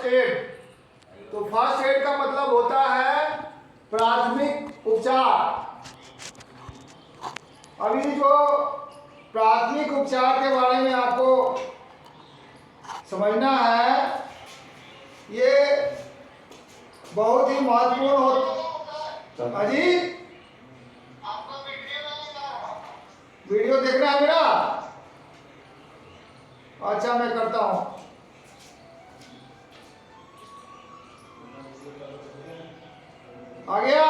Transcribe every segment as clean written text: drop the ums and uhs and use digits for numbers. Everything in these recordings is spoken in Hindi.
First aid. तो फर्स्ट एड का मतलब होता है प्राथमिक उपचार। अभी जो प्राथमिक उपचार के बारे में आपको समझना है, ये बहुत ही महत्वपूर्ण होता। अजी वीडियो देख रहा है मेरा? अच्छा, मैं करता हूं। आ गया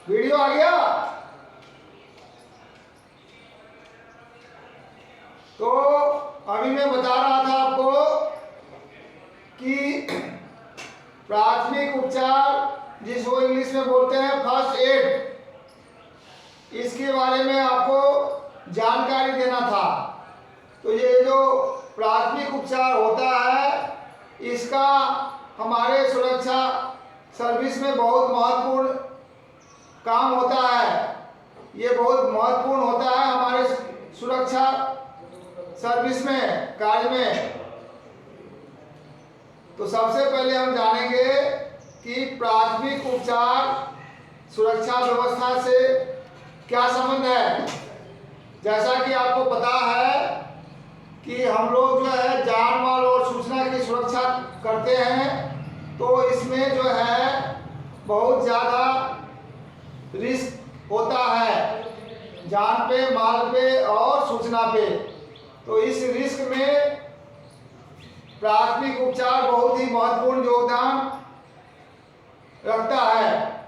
वीडियो? आ गया? तो अभी मैं बता रहा था आपको कि प्राथमिक उपचार जिसको इंग्लिश में बोलते हैं फर्स्ट एड, इसके बारे में आपको जानकारी देना था। तो ये जो प्राथमिक उपचार होता है, इसका हमारे सुरक्षा सर्विस में बहुत महत्वपूर्ण काम होता है। ये बहुत महत्वपूर्ण होता है हमारे सुरक्षा सर्विस में, कार्य में। तो सबसे पहले हम जानेंगे कि प्राथमिक उपचार सुरक्षा व्यवस्था से क्या संबंध है। जैसा कि आपको पता है कि हम लोग जो है जान माल और सूचना की सुरक्षा करते हैं, तो इसमें जो है बहुत ज़्यादा रिस्क होता है, जान पे, माल पे और सूचना पे। तो इस रिस्क में प्राथमिक उपचार बहुत ही महत्वपूर्ण योगदान रखता है।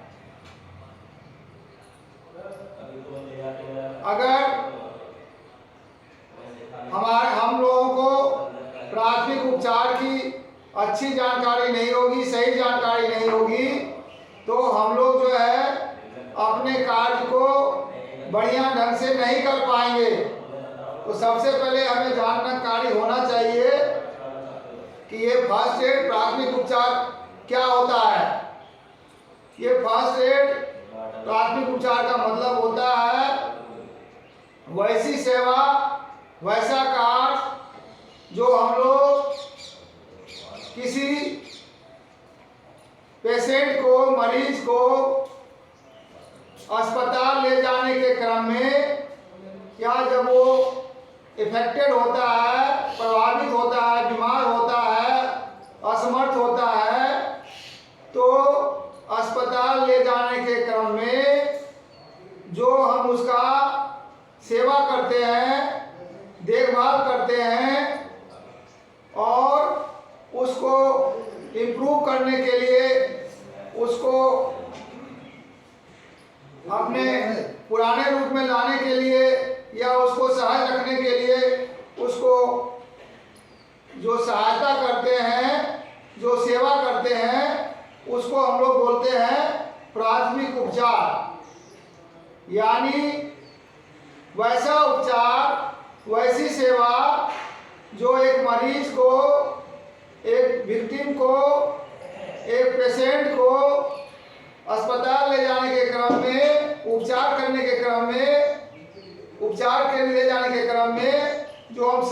अगर हम लोगों को प्राथमिक उपचार की अच्छी जानकारी नहीं होगी, सही जानकारी नहीं होगी, तो हम लोग जो है अपने कार्य को बढ़िया ढंग से नहीं कर पाएंगे। तो सबसे पहले हमें जानकारी होना चाहिए कि ये फर्स्ट एड प्राथमिक उपचार क्या होता है। ये फर्स्ट एड प्राथमिक उपचार का मतलब होता है वैसी सेवा, वैसा कार्य जो हम लोग किसी पेशेंट को, मरीज को अस्पताल ले जाने के क्रम में, या जब वो इफेक्टेड होता है, प्रभावित होता है, बीमार होता है, असमर्थ होता है, तो अस्पताल ले जाने के क्रम में जो हम उसका सेवा करते हैं, देखभाल करते हैं और उसको इम्प्रूव करने के लिए, उसको अपने पुराने रूप में लाने के लिए या उसको सहज रखने के लिए उसको जो सहायता करते हैं, जो सेवा करते हैं, उसको हम लोग बोलते हैं प्राथमिक उपचार। यानी वैसा उपचार, वैसी सेवा जो एक मरीज को, एक विक्टिम को, एक पेशेंट को अस्पताल ले जाने के क्रम में, उपचार करने के क्रम में, उपचार के ले जाने के क्रम में जो हम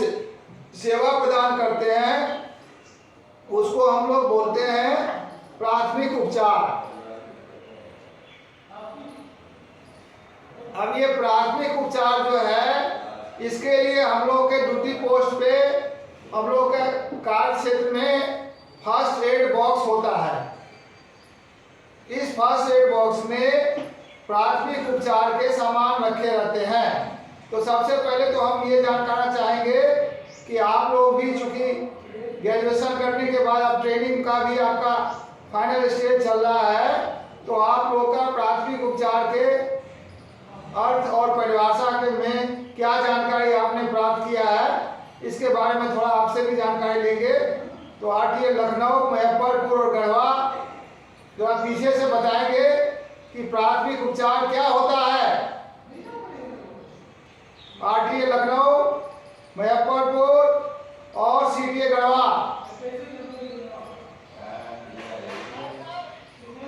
सेवा प्रदान करते हैं, उसको हम लोग बोलते हैं प्राथमिक उपचार। अब ये प्राथमिक उपचार जो है, इसके लिए हम लोग के ड्यूटी पोस्ट पे, हम लोग के कार्य क्षेत्र में फर्स्ट एड बॉक्स होता है। इस फर्स्ट एड बॉक्स में प्राथमिक उपचार के सामान रखे रहते हैं। तो सबसे पहले तो हम ये जानना चाहेंगे कि आप लोग भी चूंकि ग्रेजुएशन करने के बाद अब ट्रेनिंग का भी आपका फाइनल स्टेज चल रहा है, तो आप लोग का प्राथमिक उपचार के अर्थ और परिभाषा के में क्या जानकारी आपने प्राप्त किया है, इसके बारे में थोड़ा आपसे भी जानकारी लेंगे। तो आरटीए लखनऊ, मुजफ्फरपुर और गढ़वा जो आप पीछे से बताएंगे कि प्राथमिक उपचार क्या होता है। आरटीए लखनऊ, मुजफ्फरपुर और सीटीए गढ़वा।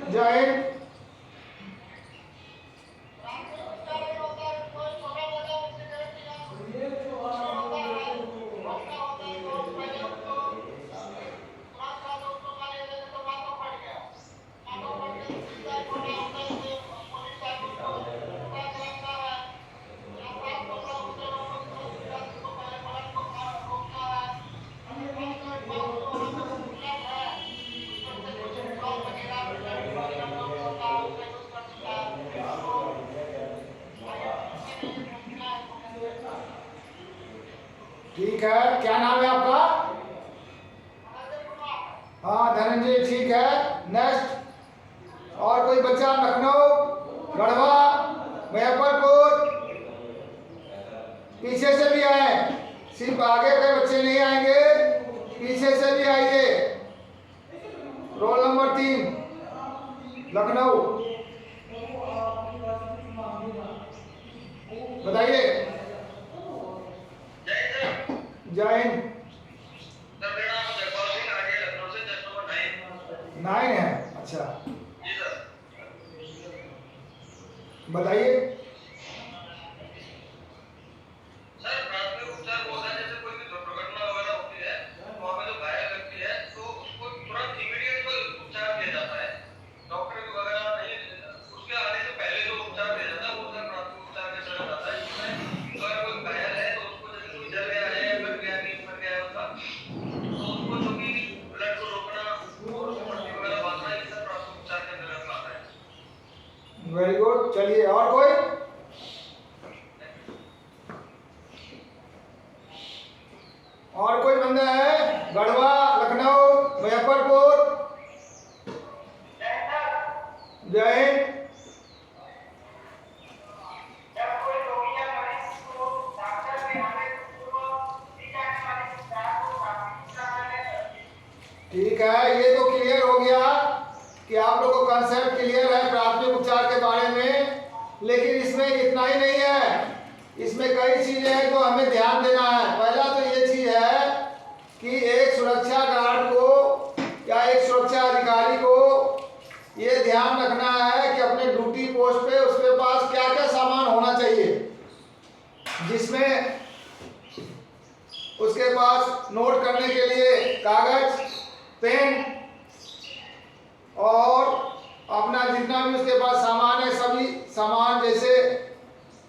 जय हिंद। ठीक है, क्या नाम है आपका? हाँ धनंजय, ठीक है। नेक्स्ट, और कोई बच्चा? लखनऊ, गढ़वा, मुजफ्फरपुर, पीछे से भी आए, सिर्फ आगे के बच्चे नहीं आएंगे, पीछे से भी आइए। रोल नंबर 3 लखनऊ, बताइए। जय हिंद। 9 है, अच्छा बताइए। सर प्राथमिक उपचार होता है, जैसे कोई भी दुर्घटना वगैरह होती है तो वहाँ पे जो घायल व्यक्ति है तो उसको तुरंत इमीडिएट उपचार दिया जाता है, डॉक्टर वगैरह नहीं, उसके आने से पहले जो उपचार दिया जाता है वो सर प्राथमिक उपचार के चला जाता है, जिसमें अगर कोई घायल है तो उसको जैसे कोई जल गया है या कट गया नींद मर गया है उसका, तो उसको जो कि ब्लड को रोकना और उसको पट्टी वगैरह बांधना, ये सब प्राथमिक उपचार के अंतर्गत आता है। वेरी गुड, चलिए और कोई? और कोई बंदा है? गढ़वा, लखनऊ, मुजफ्फरपुर, जय हिंद। ठीक है, ये तो क्लियर हो गया कि आप लोगों को कंसेप्ट क्लियर है प्राथमिक उपचार के बारे में, लेकिन इसमें इतना ही नहीं है, इसमें कई चीजें हैं जो हमें ध्यान देना है। पहला तो ये चीज है कि एक सुरक्षा गार्ड को या एक सुरक्षा अधिकारी को ये ध्यान रखना है कि अपने ड्यूटी पोस्ट पे उसके पास क्या क्या सामान होना चाहिए, जिसमें उसके पास नोट करने के लिए कागज, पेन और अपना जितना भी उसके पास सामान है, सभी सामान जैसे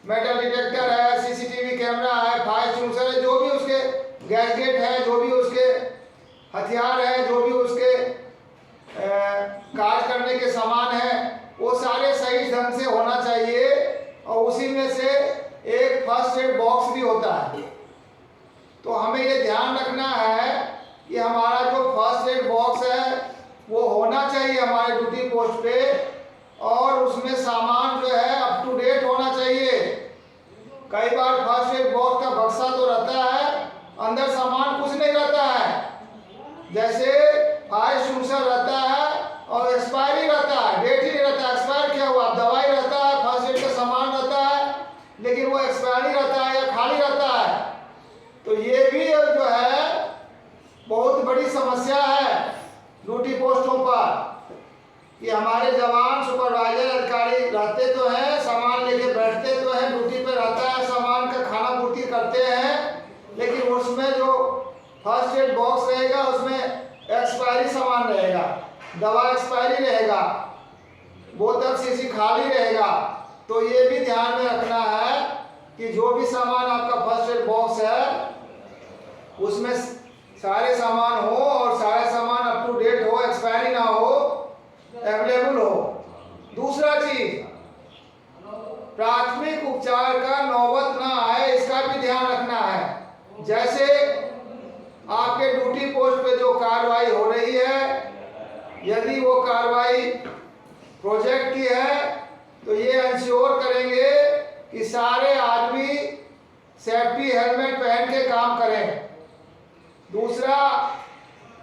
मेटल डिटेक्टर है, सीसीटीवी कैमरा है, फायर एक्सटिंग्विशर है, जो भी उसके गैजेट है, जो भी उसके हथियार है, जो भी उसके कार्य करने के सामान है, वो सारे सही ढंग से होना चाहिए। और उसी में से एक फर्स्ट एड बॉक्स भी होता है। तो हमें ये ध्यान रखना है कि हमारा जो फर्स्ट एड बॉक्स है वो होना चाहिए हमारे ड्यूटी पोस्ट पे, और उसमें सामान जो है अप टू डेट होना चाहिए। कई बार फर्स्ट एड बॉक्स का बक्सा तो रहता है, अंदर सामान कुछ नहीं रहता है, जैसे फायर एक्सटिंग्विशर रहता है और एक्सपायरी रहता है, डेट ही नहीं रहता, एक्सपायर किया हुआ दवाई रहता है, फर्स्ट एड का सामान रहता है, लेकिन वो एक्सपायरी रहता है या खाली रहता है। तो ये भी जो है बहुत बड़ी समस्या है ड्यूटी पोस्टों पर, कि हमारे जवान सुपरवाइजर अधिकारी रहते तो हैं, सामान लेके बैठते तो हैं, ड्यूटी पे रहता है, सामान का खाना पूर्ति करते हैं, लेकिन उसमें जो फर्स्ट एड बॉक्स रहेगा उसमें एक्सपायरी सामान रहेगा, दवा एक्सपायरी रहेगा, बोतल शीशी खाली रहेगा। तो ये भी ध्यान में रखना है कि जो भी सामान आपका फर्स्ट एड बॉक्स है उसमें सारे सामान हो और सारे सामान अप टू डेट हो, एक्सपायरी ना हो, अवेलेबल हो। दूसरा चीज, प्राथमिक उपचार का नौबत ना आए, इसका भी ध्यान रखना है। जैसे आपके ड्यूटी पोस्ट पे जो कार्रवाई हो रही है, यदि वो कार्रवाई प्रोजेक्ट की है तो ये इंश्योर करेंगे कि सारे आदमी सेफ्टी हेलमेट पहन के काम करें। दूसरा,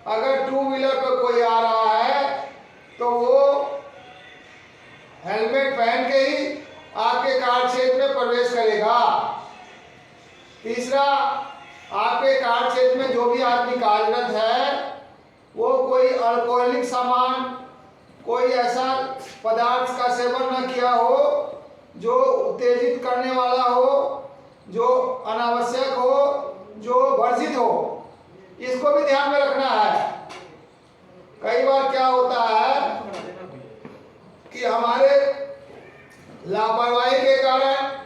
अगर टू व्हीलर पर कोई आ रहा है तो वो हेलमेट पहन के ही आपके कार्य क्षेत्र में प्रवेश करेगा। तीसरा, आपके कार्य क्षेत्र में जो भी आदमी कार्यरत है वो कोई अल्कोहलिक सामान, कोई ऐसा पदार्थ का सेवन न किया हो जो उत्तेजित करने वाला हो, जो अनावश्यक हो, जो वर्जित हो, इसको भी ध्यान में रखना है। कई बार क्या होता है कि हमारे लापरवाही के कारण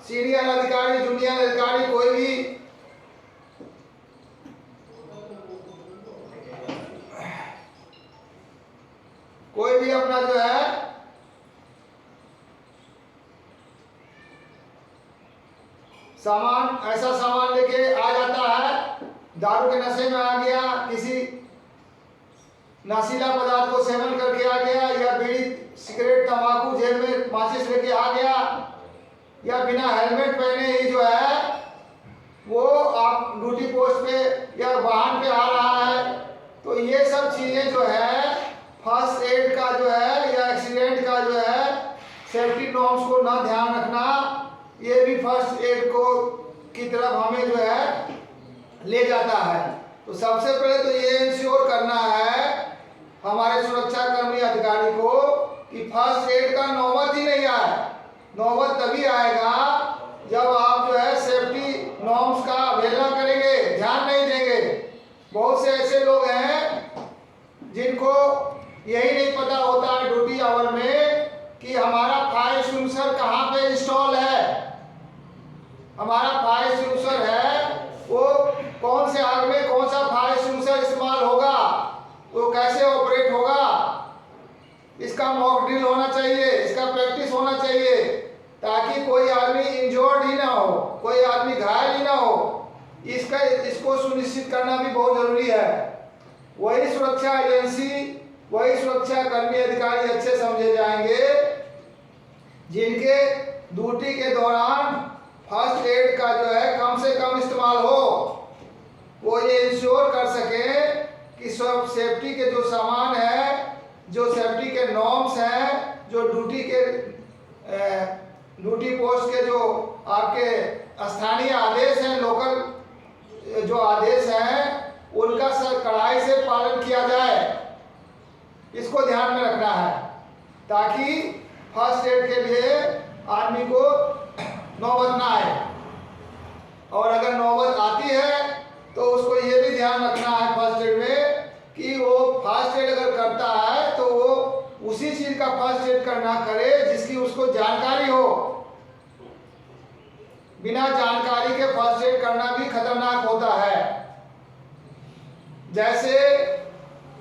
सीनियर अधिकारी, जूनियर अधिकारी, कोई भी अपना जो है सामान ऐसा सामान लेके आ जाता है, दारू के नशे में आ गया, किसी नशीला पदार्थ को सेवन करके आ गया, या बीड़ी सिगरेट तंबाकू जेब में माचिस लेके आ गया, या बिना हेलमेट पहने ही जो है वो आप ड्यूटी पोस्ट पे या वाहन पे आ रहा है, तो ये सब चीज़ें जो है फर्स्ट एड का जो है या एक्सीडेंट का जो है सेफ्टी नॉर्म्स को ना ध्यान रखना, ये भी फर्स्ट एड को की तरफ हमें जो है ले जाता है। तो सबसे पहले तो ये इंश्योर करना है हमारे सुरक्षा कर्मी अधिकारी को कि फर्स्ट एड का नौबत ही नहीं आए। नौबत तभी आएगा जब आप जो है सेफ्टी नॉर्म्स का अवहेलना करेंगे, ध्यान नहीं देंगे। बहुत से ऐसे लोग हैं जिनको यही नहीं पता होता है ड्यूटी आवर में कि हमारा फायर एक्सटिंग्विशर कहाँ पे इंस्टॉल है, हमारा फायर एक्सटिंग्विशर है वो कौन से आग में कौन सा फायर एक्सटिंग्विशर इस्तेमाल होगा, वो कैसे ऑपरेट होगा, इसका मॉक ड्रिल होना चाहिए, इसका प्रैक्टिस होना चाहिए, ताकि कोई आदमी इंजर्ड ही ना हो, कोई आदमी घायल ही ना हो। इसको सुनिश्चित करना भी बहुत जरूरी है। वही सुरक्षा एजेंसी, वही सुरक्षा कर्मी अधिकारी अच्छे समझे जाएंगे जिनके ड्यूटी के दौरान फर्स्ट एड का जो है कम से कम इस्तेमाल हो। वो ये इंश्योर कर सके कि सब सेफ्टी के जो सामान है, जो सेफ्टी के नॉर्म्स हैं, जो ड्यूटी पोस्ट के जो आपके स्थानीय आदेश हैं, लोकल जो आदेश हैं, उनका कड़ाई से पालन किया जाए, इसको ध्यान में रखना है, ताकि फर्स्ट एड के लिए आदमी को नौबत ना आए। और अगर नौबत आती है तो उसको ये भी ध्यान रखना है फर्स्ट एड में कि वो फर्स्ट एड अगर करता है तो वो उसी चीज का फर्स्ट एड करना करे जिसकी उसको जानकारी हो। बिना जानकारी के फर्स्ट एड करना भी खतरनाक होता है। जैसे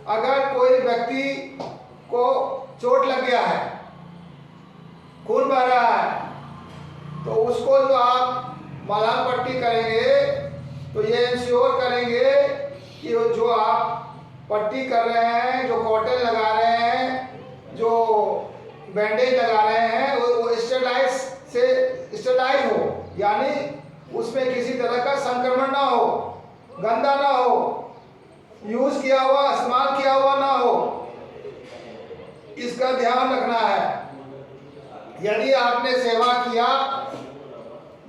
अगर कोई व्यक्ति को चोट लग गया है, खून बह रहा है, तो उसको जो आप मलहम पट्टी करेंगे तो ये इंश्योर करेंगे कि जो आप पट्टी कर रहे हैं, जो कॉटन लगा रहे हैं, जो बैंडेज लगा रहे हैं, वो स्टेरलाइज हो, यानी उसमें किसी तरह का संक्रमण ना हो, गंदा ना हो, यूज किया हुआ इस्तेमाल किया हुआ ना हो, इसका ध्यान रखना है। यदि आपने सेवा किया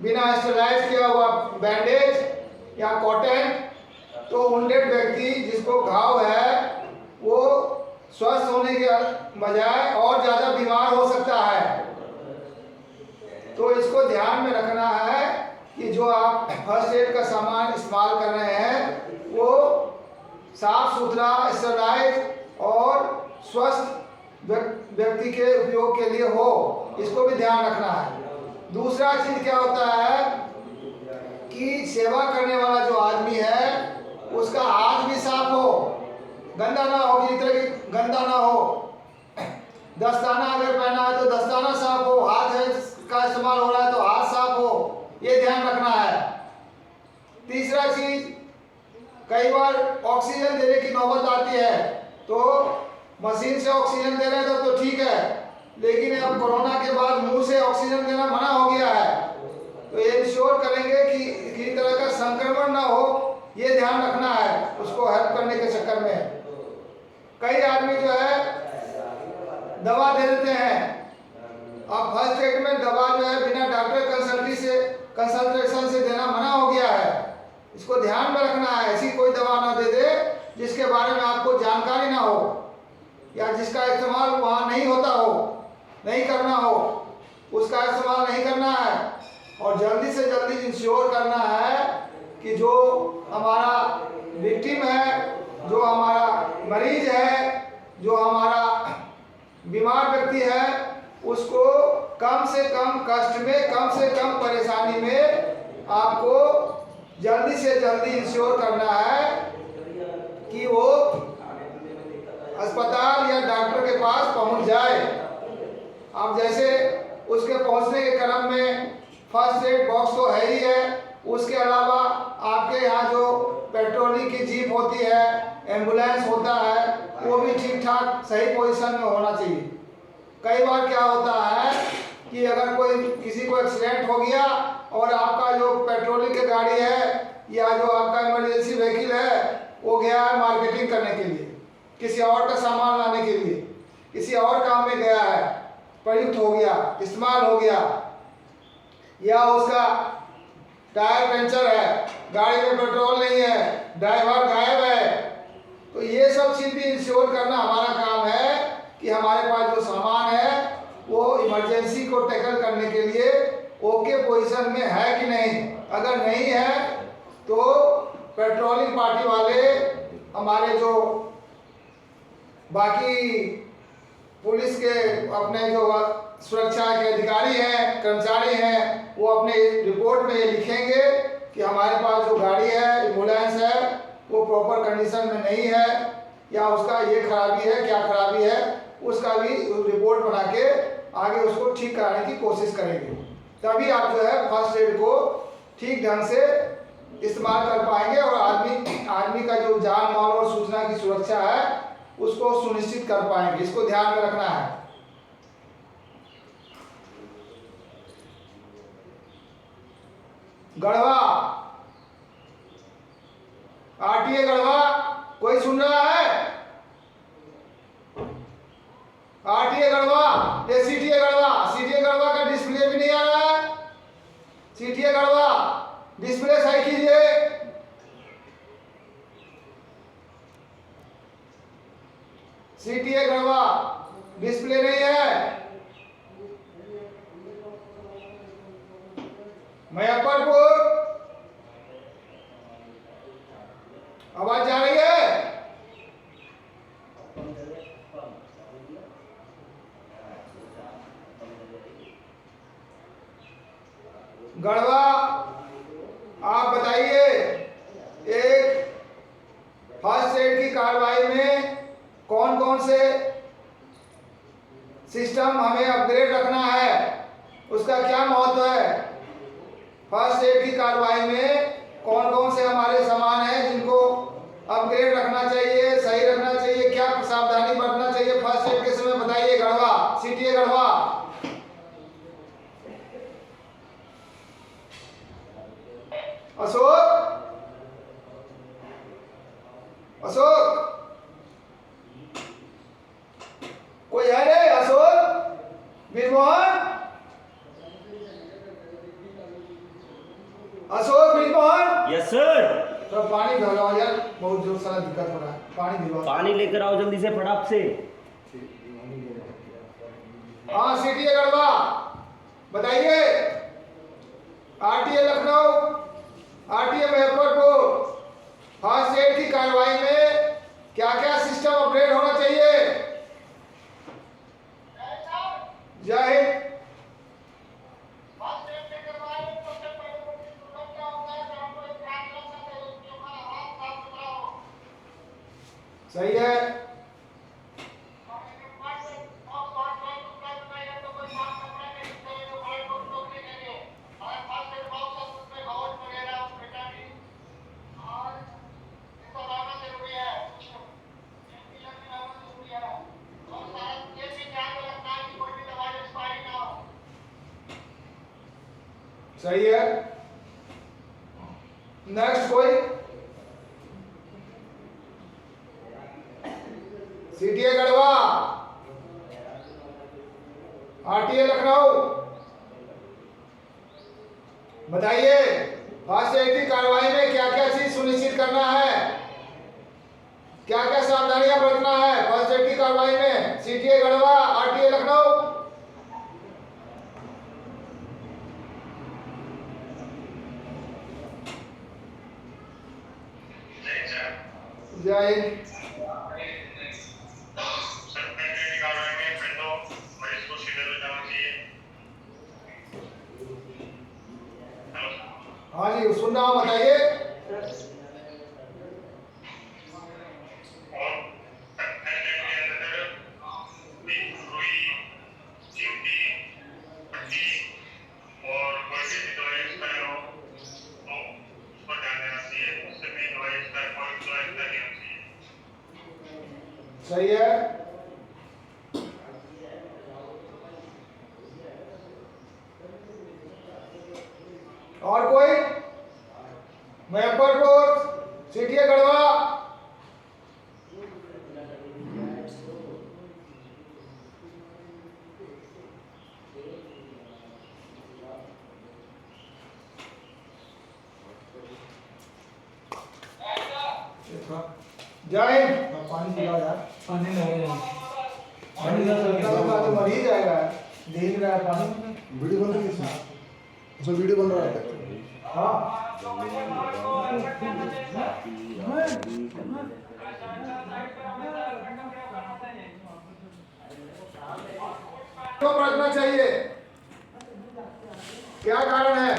बिना स्टेरलाइज किया हुआ बैंडेज या कॉटन, तो वुंडेड व्यक्ति जिसको घाव है वो स्वस्थ होने के बजाय और ज़्यादा बीमार हो सकता है। तो इसको ध्यान में रखना है कि जो आप फर्स्ट एड का सामान इस्तेमाल कर रहे हैं वो साफ सुथरा, स्टेरलाइज और स्वस्थ व्यक्ति के उपयोग के लिए हो, इसको भी ध्यान रखना है। दूसरा चीज क्या होता है कि सेवा करने वाला जो आदमी है उसका हाथ भी साफ हो, गंदा ना हो, किसी तरह की गंदा ना हो। दस्ताना अगर पहना है तो दस्ताना साफ हो, हाथ है का इस्तेमाल हो रहा है तो हाथ साफ हो, ये ध्यान रखना है। तीसरा चीज, कई बार ऑक्सीजन देने की नौबत आती है तो मशीन से ऑक्सीजन दे रहे हैं तो ठीक है, लेकिन अब कोरोना के बाद मुंह से ऑक्सीजन देना मना हो गया है, तो ये इंश्योर करेंगे कि किसी तरह का संक्रमण ना हो, ये ध्यान रखना है उसको हेल्प करने के चक्कर में। कई आदमी जो है दवा दे देते हैं। अब फर्स्ट एड में दवा जो है बिना डॉक्टर कंसल्टेशन से देना मना हो गया है, इसको ध्यान में रखना है। ऐसी कोई दवा ना दे दे जिसके बारे में आपको जानकारी ना हो या जिसका इस्तेमाल वहाँ नहीं होता हो, नहीं करना हो, उसका इस्तेमाल नहीं करना है। और जल्दी से जल्दी इंश्योर करना है कि जो हमारा विक्टिम है, जो हमारा मरीज है, जो हमारा बीमार व्यक्ति है, उसको कम से कम कष्ट में, कम से कम परेशानी में आपको जल्दी से जल्दी इंश्योर करना है कि वो अस्पताल या डॉक्टर के पास पहुंच जाए। अब जैसे उसके पहुंचने के क्रम में फर्स्ट एड बॉक्स तो है ही है, उसके अलावा आपके यहाँ जो पेट्रोलिंग की जीप होती है, एम्बुलेंस होता है, वो भी ठीक ठाक सही पोजीशन में होना चाहिए। कई बार क्या होता है कि अगर कोई किसी को एक्सीडेंट हो गया और आपका जो पेट्रोलिंग की गाड़ी है या जो आपका इमरजेंसी व्हीकल है वो गया है मार्केटिंग करने के लिए, किसी और का सामान लाने के लिए, किसी और काम में गया है, प्रयुक्त हो गया, इस्तेमाल हो गया, या उसका टायर पंचर है, गाड़ी में पेट्रोल नहीं है, ड्राइवर गायब है, तो ये सब चीज़ भी इंश्योर करना हमारा काम है कि हमारे पास जो सामान है वो इमरजेंसी को टैकल करने के लिए ओके पोजीशन में है कि नहीं। अगर नहीं है तो पेट्रोलिंग पार्टी वाले, हमारे जो बाकी पुलिस के अपने जो सुरक्षा के अधिकारी हैं, कर्मचारी हैं, वो अपने रिपोर्ट में ये लिखेंगे कि हमारे पास जो गाड़ी है, एम्बुलेंस है, वो प्रॉपर कंडीशन में नहीं है या उसका ये खराबी है, क्या खराबी है, उसका भी रिपोर्ट बना के आगे उसको ठीक कराने की कोशिश करेंगे। तभी आप जो है फर्स्ट एड को ठीक ढंग से इस्तेमाल कर पाएंगे और आदमी का जो जान माल और सूचना की सुरक्षा है उसको सुनिश्चित कर पाएंगे। इसको ध्यान में रखना है। गढ़वा, आरटीए गढ़वा, कोई सुन रहा है? आरटीए गढ़वा, ये सीटीए गढ़वा, सीटीए गढ़वा का डिस्प्ले भी नहीं आ रहा है। सीटीए गढ़वा डिस्प्ले सही कीजिए। सीटीए गढ़वा डिस्प्ले नहीं है। मुजफ्फरपुर, आवाज जा रही है? गढ़वा, आप बताइए, एक फर्स्ट एड की कार्रवाई में कौन कौन से सिस्टम हमें अपग्रेड रखना है, उसका क्या महत्व है? फर्स्ट एड की कार्रवाई में कौन कौन से हमारे सामान हैं जिनको अपग्रेड रखना चाहिए, सही रखना चाहिए, क्या सावधानी बरतना चाहिए फर्स्ट एड के समय, बताइए। गढ़वा, सीटीए गढ़वा। अशोक, अशोक, कोई है रे? अशोक, बीरमोहन, अशोक, बीरमोहन। Yes sir. तो पानी भिजवाओ यार, बहुत जोर सारा दिक्कत हो रहा है, पानी भिजवाओ। पानी लेकर आओ जल्दी से, फटाक से। हाँ, सीटीए गढ़वा बताइए। RTA Lucknow, RTA Muzaffarpur, first aid की कार्रवाई में क्या क्या सिस्टम अपग्रेड होना चाहिए? जय हिंद। सही है। सही है। नेक्स्ट कोई? सीटीए गढ़वा, आरटीए लखनऊ, बताइए फर्स्ट एड की कार्रवाई में क्या क्या चीज सुनिश्चित करना है, क्या क्या सावधानियां बरतना है फर्स्ट एड की कार्रवाई में? CTA Garhwa, RTA Lucknow. जय हिंद। हाँ जी, सुन रहा हूँ, बताइए। और कोई भी सही है। और कोई? मुजफ्फरपुर, सीटिया गढ़वा। जय हिंद। पानी पिलाओ यार। पानी नहीं है। पानी तो मर ही जाएगा। दे नहीं रहा है पानी। वीडियो बन रही है इसमें, उसमें वीडियो बन रहा है। हाँ क्यों रखना चाहिए? क्या कारण है?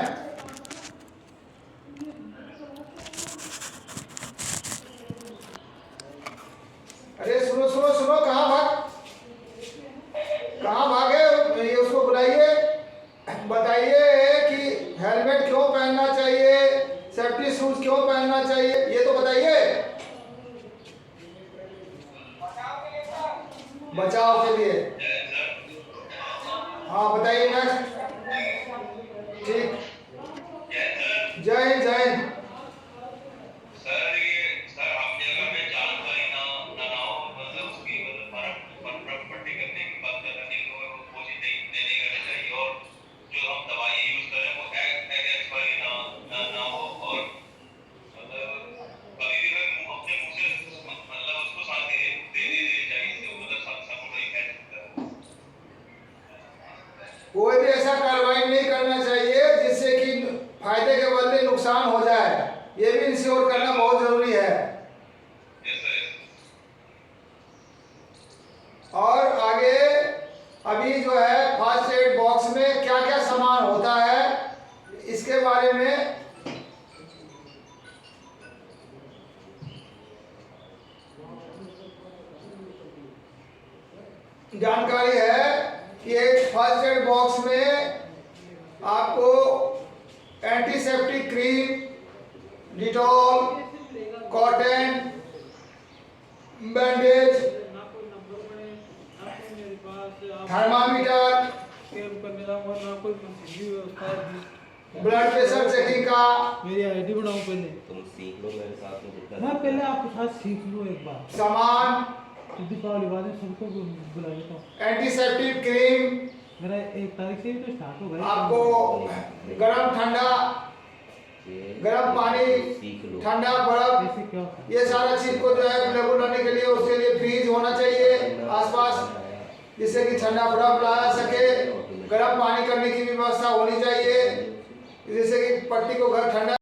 अरे सुनो सुनो सुनो, कहाँ भागे? ये उसको बुलाइए, बताइए कि हेलमेट क्यों पहनना चाहिए, सेफ्टी शूज क्यों पहनना चाहिए, ये तो बताइए। बचाव के लिए। हाँ बताइए नेक्स्ट। ठीक, जय हिंद जय हिंद। सर ये सर आपकी अगर मैं जानकारी ना हो मतलब उसकी मतलब पट्टी करने की बात कर रहे हैं वो चीज नहीं करनी चाहिए और जो हम दवाई यूज कर रहे हैं वो एक्सपायरी ना हो और मतलब कभी भी मैं अपने मुंह से मतलब उसको साथ दे चाहिए इससे मतलब सबको नहीं कह सकता। कोई भी ऐसा कार्रवाई नहीं करना चाहिए जिससे कि फायदे के बदले नुकसान हो जाए, ये भी इंश्योर करना बहुत जरूरी है। और आगे अभी जो है फर्स्ट एड बॉक्स में क्या क्या सामान होता है इसके बारे में जानकारी है कि एक फर्स्ट एड बॉक्स में आपको antiseptic cream, Dettol, cotton, bandage, thermometer, blood pressure checking का। मेरी आईडी बनाओ पहले। तुम सीख लो मेरे साथ में जितना मैं पहले आपके साथ सीख लूँ एक बार। सामान, दीपावली बाद में सबको बुला लेता हूँ। एंटीसेप्टिक क्रीम, मेरा 1 तारीख से ही तो स्टार्ट हो गया। आपको गरम ठंडा, गरम पानी, सीख लो। ठंडा बर्फ, ऐसे क्या होता है? ये सारा चीज को जो है लेबल बनाने के लिए उसके लिए फ्रीज होना चाहिए आसपास, जिससे कि ठंडा बर्फ ला सके। गर्म पानी करने की व्यवस्था होनी चाहिए जिससे कि पट्टी को घर ठंडा